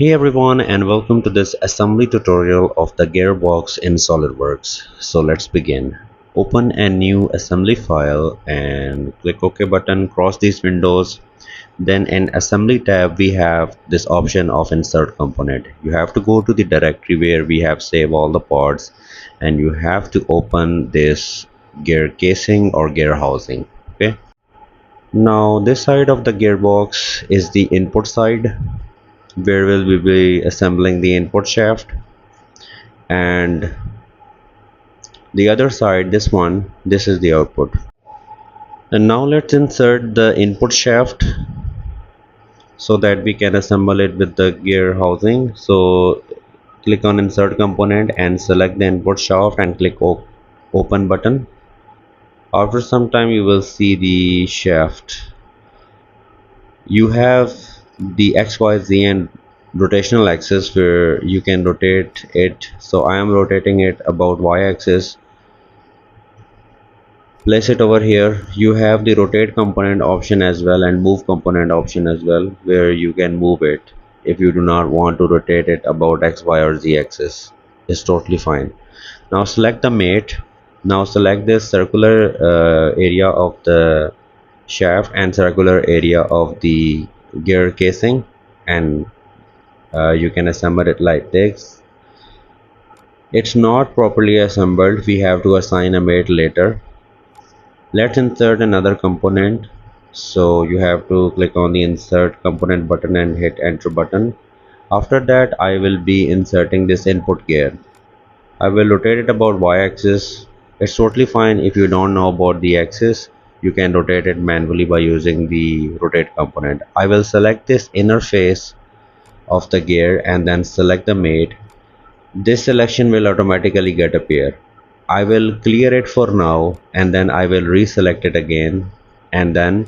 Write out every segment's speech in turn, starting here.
Hey everyone, and welcome to this assembly tutorial of the gearbox in SolidWorks. So let's begin. Open a new assembly file and click OK button, cross these windows. Then in assembly tab we have this option of insert component. You have to go to the directory where we have saved all the parts, and you have to open this gear casing or gear housing. Okay. Now this side of the gearbox is the input side, where will we be assembling the input shaft, and the other side, this is the output. And now let's insert the input shaft so that we can assemble it with the gear housing. So click on insert component and select the input shaft and click open button. After some time you will see the shaft. You have the XYZ and rotational axis where you can rotate it. So I am rotating it about Y axis. Place it over here. You have the rotate component option as well and move component option as well, where you can move it if you do not want to rotate it about X, Y or Z axis. It's totally fine. Now select the mate. Now select this circular area of the shaft and circular area of the gear casing, and you can assemble it like this. It's not properly assembled. We have to assign a mate later. Let's insert another component. So you have to click on the insert component button and hit enter button. After that I will be inserting this input gear. I will rotate it about Y axis. It's totally fine if you don't know about the axis. You can rotate it manually by using the rotate component. I will select this inner face of the gear and then select the mate. This selection will automatically get appear. I will clear it for now and then I will reselect it again, and then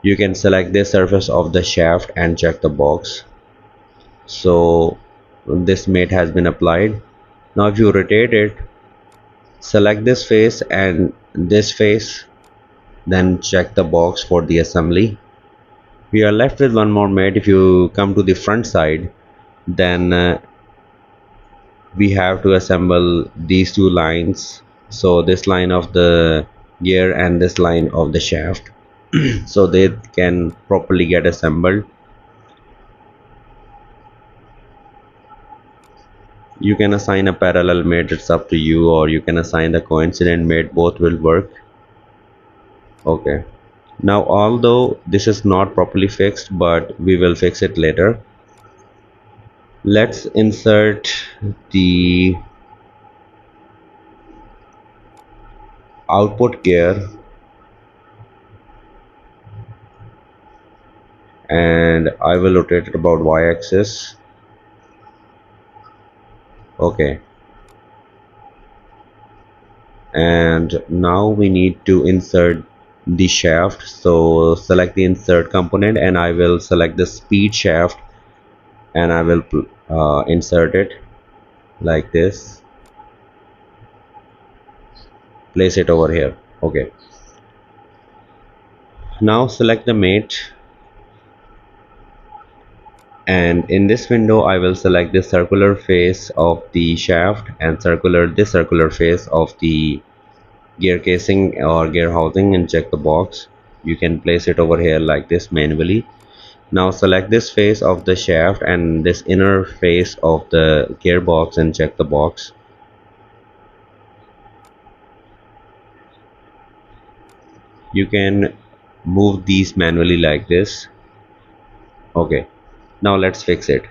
you can select the surface of the shaft and check the box. So this mate has been applied. Now if you rotate it, select this face and this face, then check the box for the assembly. We are left with one more mate. If you come to the front side, then we have to assemble these two lines. So this line of the gear and this line of the shaft so they can properly get assembled. You can assign a parallel mate, it's up to you, or you can assign the coincident mate, both will work. Okay, now although this is not properly fixed, but we will fix it later. Let's insert the output gear and I will rotate it about Y axis. Okay, and now we need to insert the shaft. So select the insert component and I will select the speed shaft and I will insert it like this. Place it over here. Okay, now select the mate, and in this window I will select the circular face of the shaft and this circular face of the gear casing or gear housing, and check the box. You can place it over here like this manually. Now select this face of the shaft and this inner face of the gearbox and check the box. You can move these manually like this. Okay, now let's fix it.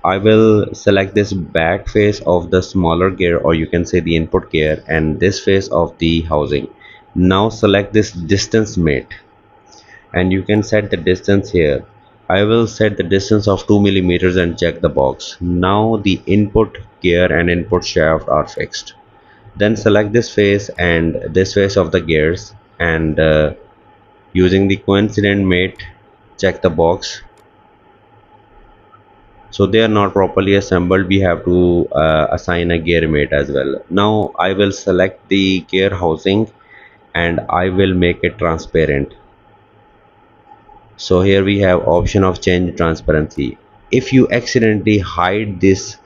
I will select this back face of the smaller gear, or you can say the input gear, and this face of the housing. Now select this distance mate and you can set the distance here. I will set the distance of 2 millimeters and check the box. Now the input gear and input shaft are fixed. Then select this face and this face of the gears, and using the coincident mate, check the box. So they are not properly assembled. We have to assign a gear mate as well. Now I will select the gear housing and I will make it transparent. So here we have option of change transparency. if you accidentally hide this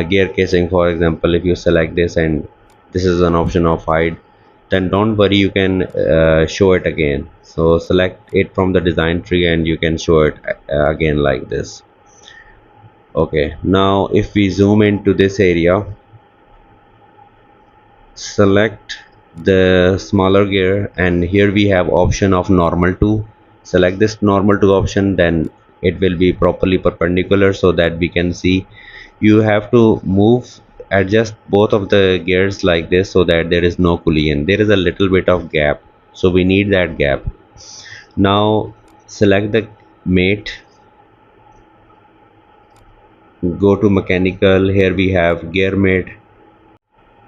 gear casing, for example, if you select this and this is an option of hide, then don't worry, you can show it again. So select it from the design tree and you can show it again like this. Okay, now if we zoom into this area, select the smaller gear, and here we have option of normal to. Select this normal to option, then it will be properly perpendicular so that we can see. You have to move, adjust both of the gears like this so that there is no collision. There is a little bit of gap, so we need that gap. Now select the mate, go to mechanical, here we have gear mate.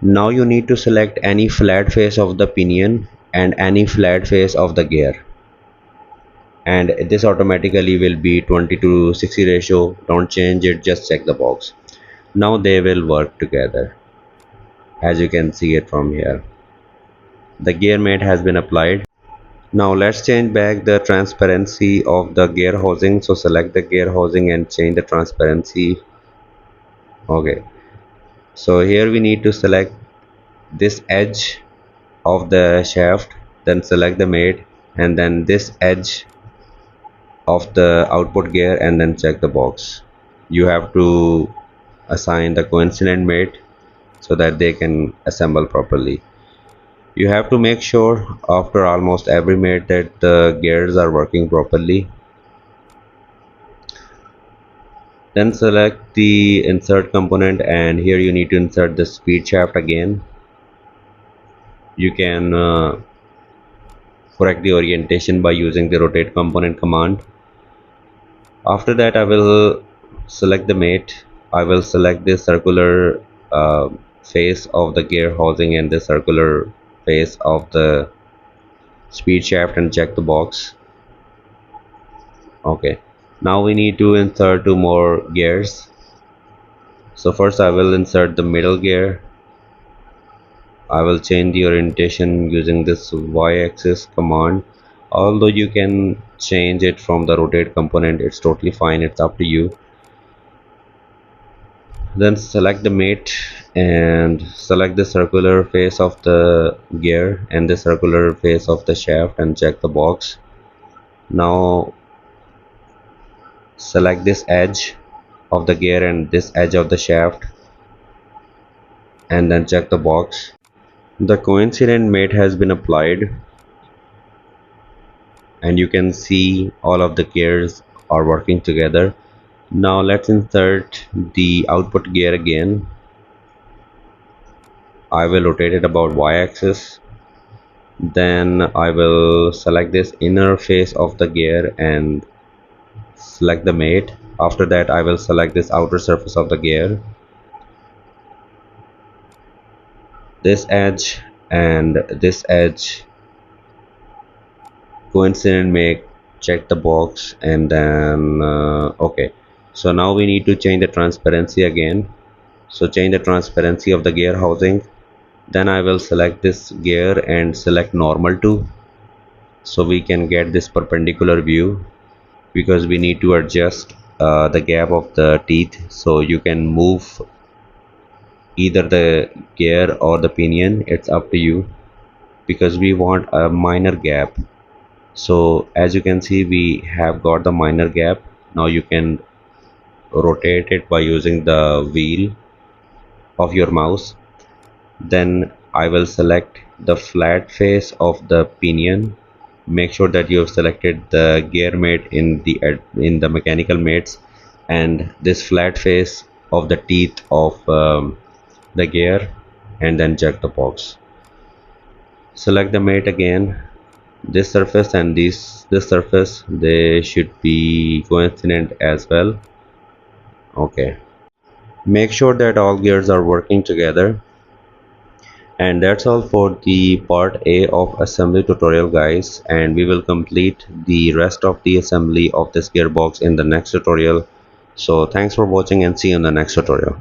Now you need to select any flat face of the pinion and any flat face of the gear, and this automatically will be 20 to 60 ratio. Don't change it, just check the box. Now they will work together, as you can see it from here. The gear mate has been applied. Now let's change back the transparency of the gear housing. So select the gear housing and change the transparency. Okay, so here we need to select this edge of the shaft, then select the mate, and then this edge of the output gear, and then check the box. You have to assign the coincident mate so that they can assemble properly. You have to make sure after almost every mate that the gears are working properly. Then select the insert component, and here you need to insert the speed shaft again. You can correct the orientation by using the rotate component command. After that, I will select the mate. I will select the circular face of the gear housing and the circular face of the speed shaft and check the box. Okay, now we need to insert two more gears. So first I will insert the middle gear. I will change the orientation using this y-axis command. Although you can change it from the rotate component, it's totally fine, it's up to you. Then select the mate and select the circular face of the gear and the circular face of the shaft and check the box. Now select this edge of the gear and this edge of the shaft and then check the box. The coincident mate has been applied and you can see all of the gears are working together. Now let's insert the output gear again. I will rotate it about y-axis. Then I will select this inner face of the gear and select the mate. After that I will select this outer surface of the gear, this edge and this edge, coincident make, check the box, and then okay, so now we need to change the transparency again. So change the transparency of the gear housing. Then I will select this gear and select normal to, so we can get this perpendicular view, because we need to adjust the gap of the teeth. So you can move either the gear or the pinion, it's up to you, because we want a minor gap. So as you can see, we have got the minor gap. Now you can rotate it by using the wheel of your mouse. Then I will select the flat face of the pinion. Make sure that you have selected the gear mate in the mechanical mates and this flat face of the teeth of the gear, and then check the box. Select the mate again. This surface and this surface, they should be coincident as well. Okay, make sure that all gears are working together. And that's all for the part A of assembly tutorial, guys, and we will complete the rest of the assembly of this gearbox in the next tutorial. So thanks for watching and see you in the next tutorial.